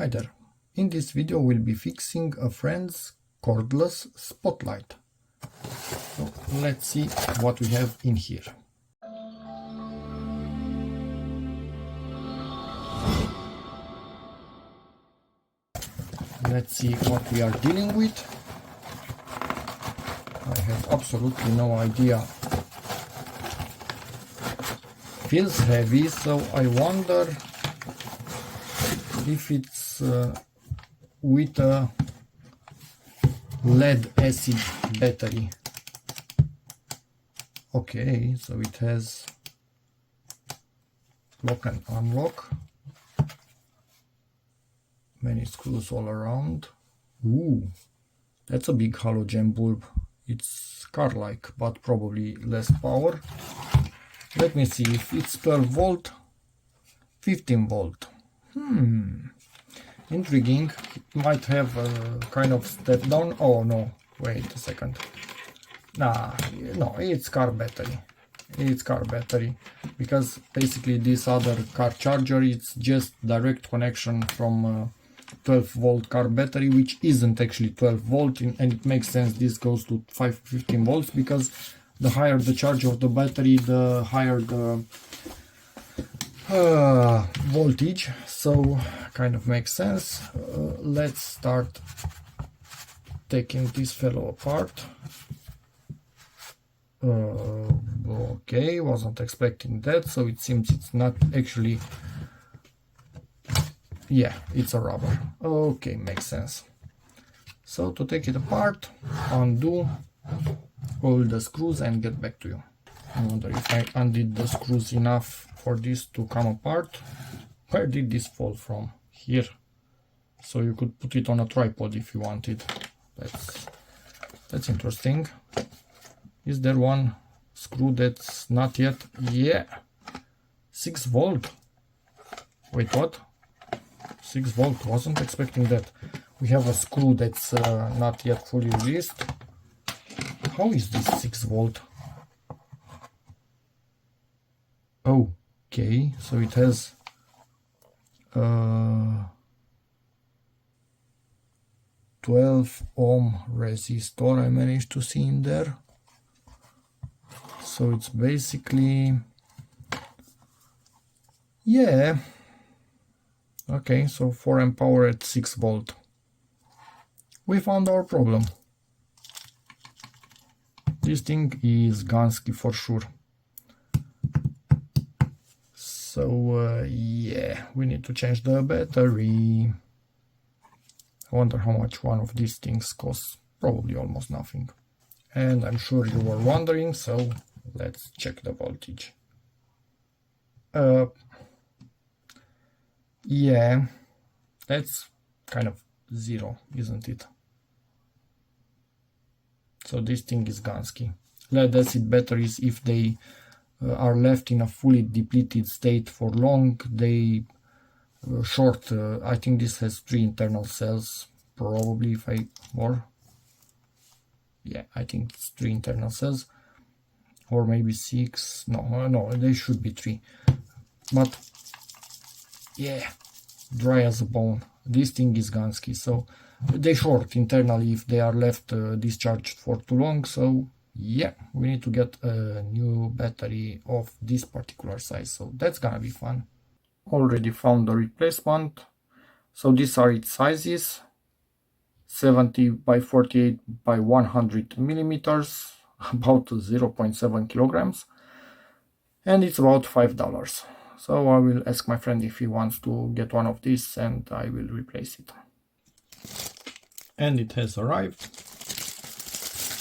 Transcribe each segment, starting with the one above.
Hi there. In this video we'll be fixing a friend's cordless spotlight. So let's see what we have in here. Let's see what we are dealing with. I have absolutely no idea. Feels heavy, so I wonder if it's with a lead acid battery. Okay, so it has lock and unlock, many screws all around. Ooh, that's a big halogen bulb. It's car-like, but probably less power. Let me see if it's 12 volt, 15 volt. Intriguing. It might have a kind of step down. Oh no, wait a second. Nah, no, it's car battery. It's car battery, because basically this other car charger, it's just direct connection from 12 volt car battery, which isn't actually 12 volt, and it makes sense this goes to 15 volts, because the higher the charge of the battery, the higher the voltage, so kind of makes sense. Let's start taking this fellow apart. Okay, wasn't expecting that, so it seems it's not actually, yeah, it's a rubber. Okay, makes sense. So to take it apart, undo all the screws and get back to you. I wonder if I undid the screws enough for this to come apart. Where did this fall from? Here. So you could put it on a tripod if you wanted. That's interesting. Is there one screw that's not yet? Yeah. 6 volt. Wait, what? 6 volt. Wasn't expecting that. We have a screw that's not yet fully released. How is this 6 volt? Okay, so it has 12 ohm resistor I managed to see in there. So it's basically, yeah, okay, so 4 amp power at 6 volt. We found our problem. This thing is Gansky for sure. So yeah, we need to change the battery. I wonder how much one of these things costs. Probably almost nothing. And I'm sure you were wondering, so let's check the voltage. Yeah, that's kind of zero, isn't it? So this thing is Gansky. Lead acid batteries, if they are left in a fully depleted state for long, they short. I think this has 3 internal cells, probably, if I more. Yeah, I think it's 3 internal cells, or maybe 6. No, they should be 3. But yeah, dry as a bone. This thing is Gansky, so they short internally if they are left discharged for too long. So yeah, we need to get a new battery of this particular size, so that's gonna be fun. Already found the replacement. So these are its sizes: 70 by 48 by 100 millimeters, about 0.7 kilograms, and it's about $5. So I will ask my friend if he wants to get one of these, and I will replace it. And it has arrived.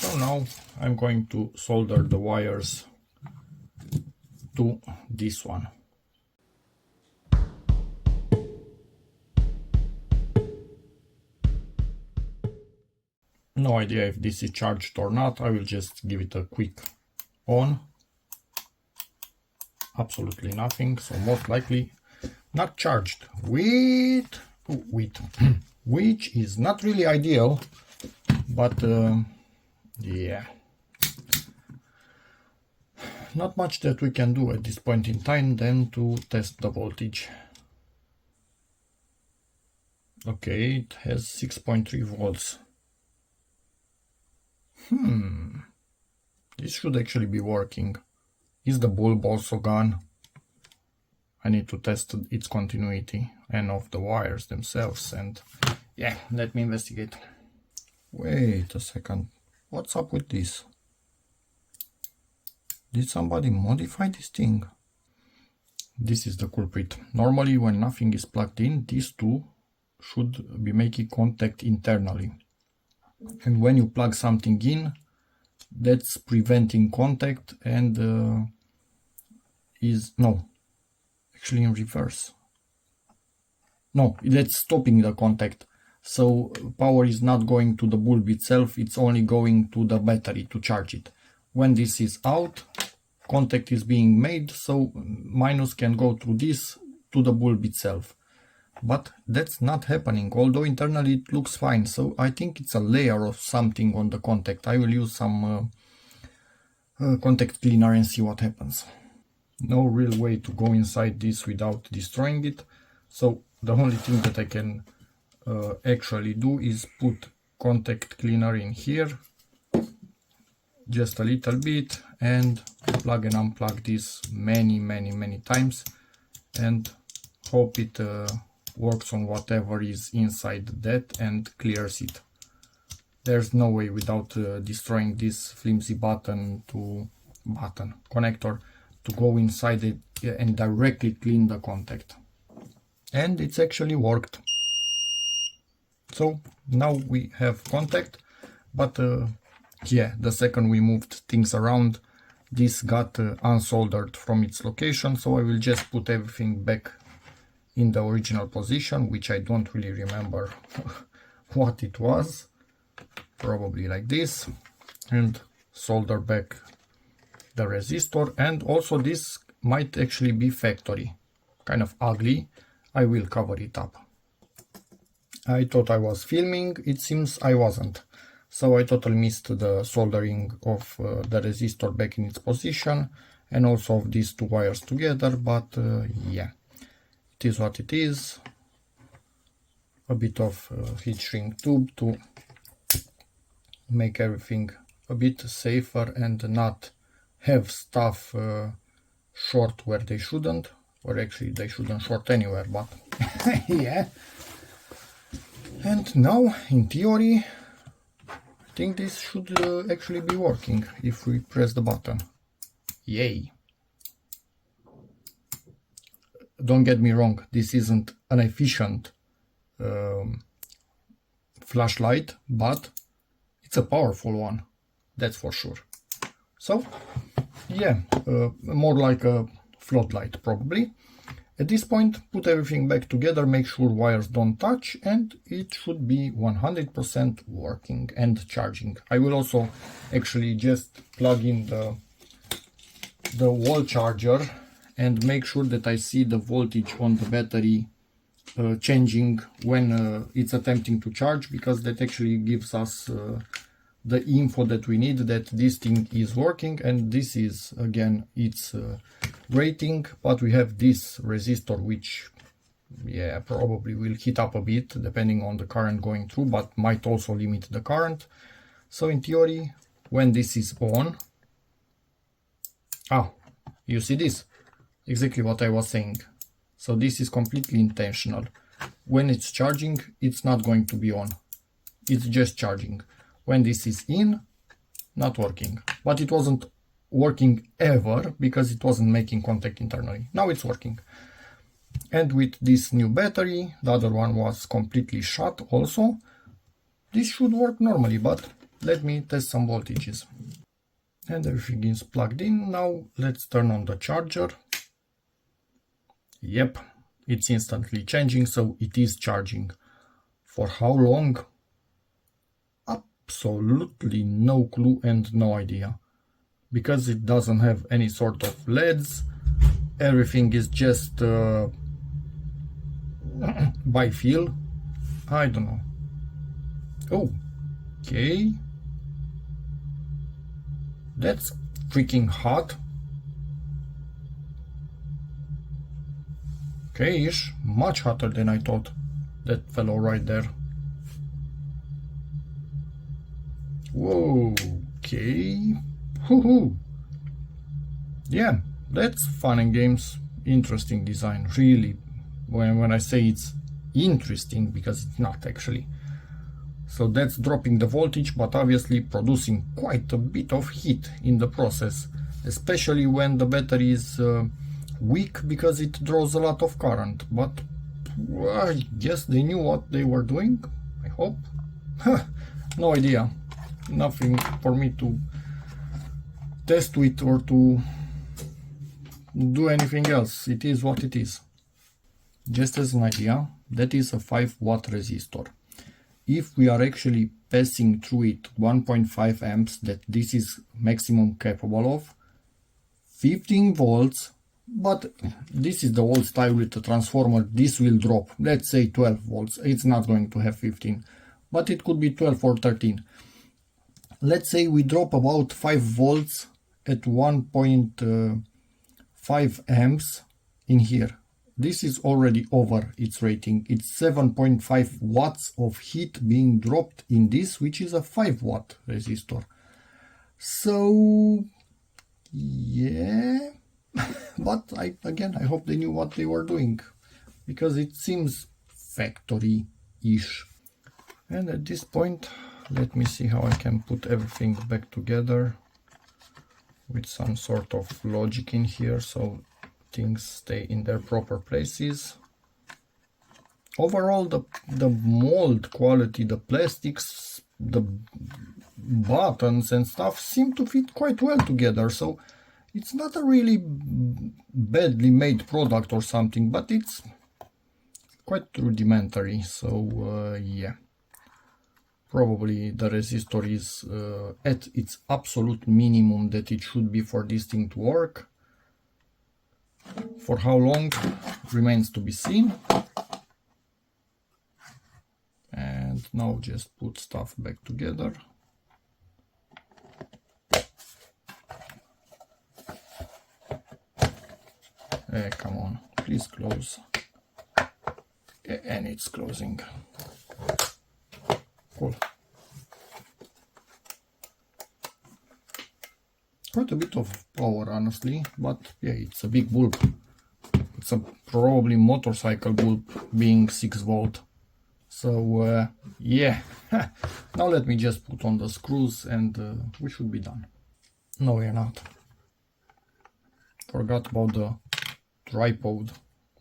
So now I'm going to solder the wires to this one. No idea if this is charged or not. I will just give it a quick on. Absolutely nothing, so most likely not charged, which is not really ideal, but yeah, not much that we can do at this point in time than to test the voltage. Okay, it has 6.3 volts. This should actually be working. Is the bulb also gone? I need to test its continuity and of the wires themselves, and yeah, let me investigate. Wait a second, what's up with this? Did somebody modify this thing? This is the culprit. Normally when nothing is plugged in, these two should be making contact internally. And when you plug something in, that's preventing contact and actually in reverse. No, that's stopping the contact. So power is not going to the bulb itself, it's only going to the battery to charge it. When this is out, contact is being made, so minus can go through this to the bulb itself. But that's not happening, although internally it looks fine. So I think it's a layer of something on the contact. I will use some contact cleaner and see what happens. No real way to go inside this without destroying it. So the only thing that I can actually do is put contact cleaner in here, just a little bit, and plug and unplug this many times and hope it works on whatever is inside that and clears it. There's no way without destroying this flimsy connector to go inside it and directly clean the contact. And it's actually worked. So now we have contact, but yeah, the second we moved things around, this got unsoldered from its location, so I will just put everything back in the original position, which I don't really remember what it was, probably like this, and solder back the resistor. And also this might actually be factory, kind of ugly. I will cover it up. I thought I was filming, it seems I wasn't. So I totally missed the soldering of the resistor back in its position and also of these two wires together, but yeah, it is what it is. A bit of heat shrink tube to make everything a bit safer and not have stuff short where they shouldn't, or actually they shouldn't short anywhere, but yeah. And now, in theory, I think this should actually be working if we press the button. Yay! Don't get me wrong, this isn't an efficient flashlight, but it's a powerful one, that's for sure. So, yeah, more like a floodlight probably. At this point, put everything back together, make sure wires don't touch, and it should be 100% working and charging. I will also actually just plug in the wall charger and make sure that I see the voltage on the battery changing when it's attempting to charge, because that actually gives us the info that we need that this thing is working. And this is again its rating, but we have this resistor which, yeah, probably will heat up a bit depending on the current going through, but might also limit the current. So in theory, when this is on, you see this, exactly what I was saying. So this is completely intentional. When it's charging, it's not going to be on, it's just charging. When this is in, not working. But it wasn't working ever because it wasn't making contact internally. Now it's working. And with this new battery, the other one was completely shut also. This should work normally, but let me test some voltages. And everything is plugged in. Now let's turn on the charger. Yep, it's instantly changing, so it is charging. For how long? Absolutely no clue and no idea, because it doesn't have any sort of LEDs. Everything is just by feel. I don't know. Oh, okay, that's freaking hot. Okay-ish, much hotter than I thought. that fellow right there. Whoa, okay. Woohoo! Yeah, that's fun and games. Interesting design, really. When I say it's interesting, because it's not actually. So that's dropping the voltage, but obviously producing quite a bit of heat in the process, especially when the battery is weak, because it draws a lot of current. But I guess they knew what they were doing, I hope. No idea. Nothing for me to test with or to do anything else. It is what it is. Just as an idea, that is a 5-watt resistor. If we are actually passing through it 1.5 amps, that this is maximum capable of, 15 volts, but this is the old style with the transformer, this will drop, let's say 12 volts, it's not going to have 15, but it could be 12 or 13. Let's say we drop about 5 volts at 1.5 amps in here. This is already over its rating. It's 7.5 watts of heat being dropped in this, which is a 5-watt resistor. So, yeah. But again, I hope they knew what they were doing, because it seems factory-ish. And at this point, let me see how I can put everything back together with some sort of logic in here, so things stay in their proper places. Overall, the mold quality, the plastics, the buttons and stuff seem to fit quite well together, so it's not a really badly made product or something, but it's quite rudimentary. So yeah, probably the resistor is at its absolute minimum that it should be for this thing to work. For how long remains to be seen. And now just put stuff back together. Come on, please close. And it's closing. Cool. Quite a bit of power, honestly, but yeah, it's a big bulb. It's a probably motorcycle bulb, being 6 volt. So yeah, now let me just put on the screws and we should be done. No, we're not. Forgot about the tripod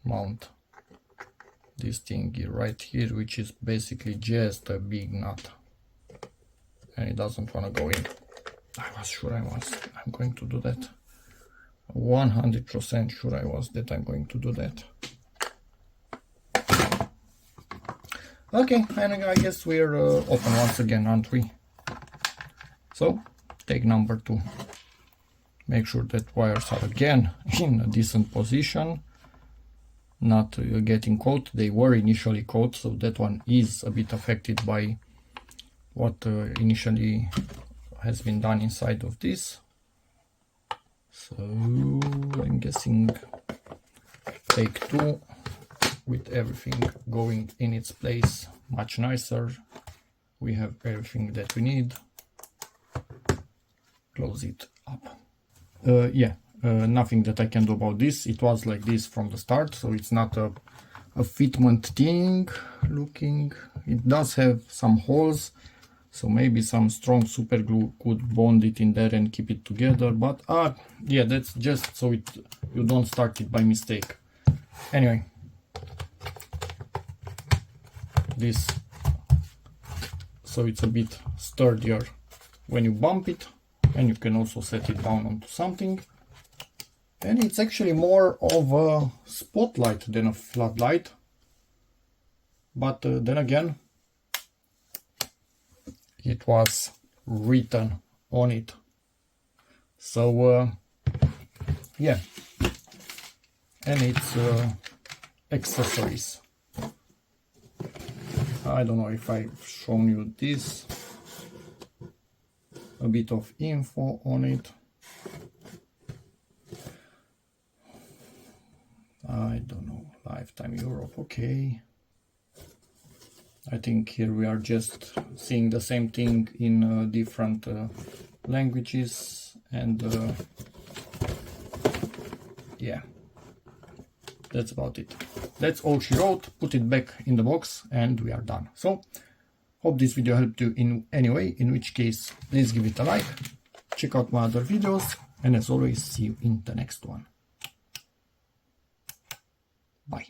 mount. This thing right here, which is basically just a big nut, and it doesn't want to go in. I was sure I'm going to do that. 100% sure I was that I'm going to do that. Okay, and I guess we're open once again, aren't we? So, take number 2. Make sure that wires are again in a decent position, not getting caught. They were initially caught, so that one is a bit affected by what initially has been done inside of this. So I'm guessing take 2 with everything going in its place, much nicer. We have everything that we need. Close it up. Yeah, nothing that I can do about this. It was like this from the start, so it's not a fitment thing looking. It does have some holes, so maybe some strong super glue could bond it in there and keep it together, but yeah, that's just so you don't start it by mistake. Anyway, this, so it's a bit sturdier when you bump it, and you can also set it down onto something. And it's actually more of a spotlight than a floodlight, but then again, it was written on it. So yeah, and it's accessories. I don't know if I've shown you this. A bit of info on it. I don't know, Lifetime Europe, okay. I think here we are just seeing the same thing in different languages, and yeah, that's about it. That's all she wrote. Put it back in the box and we are done. So hope this video helped you in any way, in which case please give it a like, check out my other videos, and as always, see you in the next one. Bye.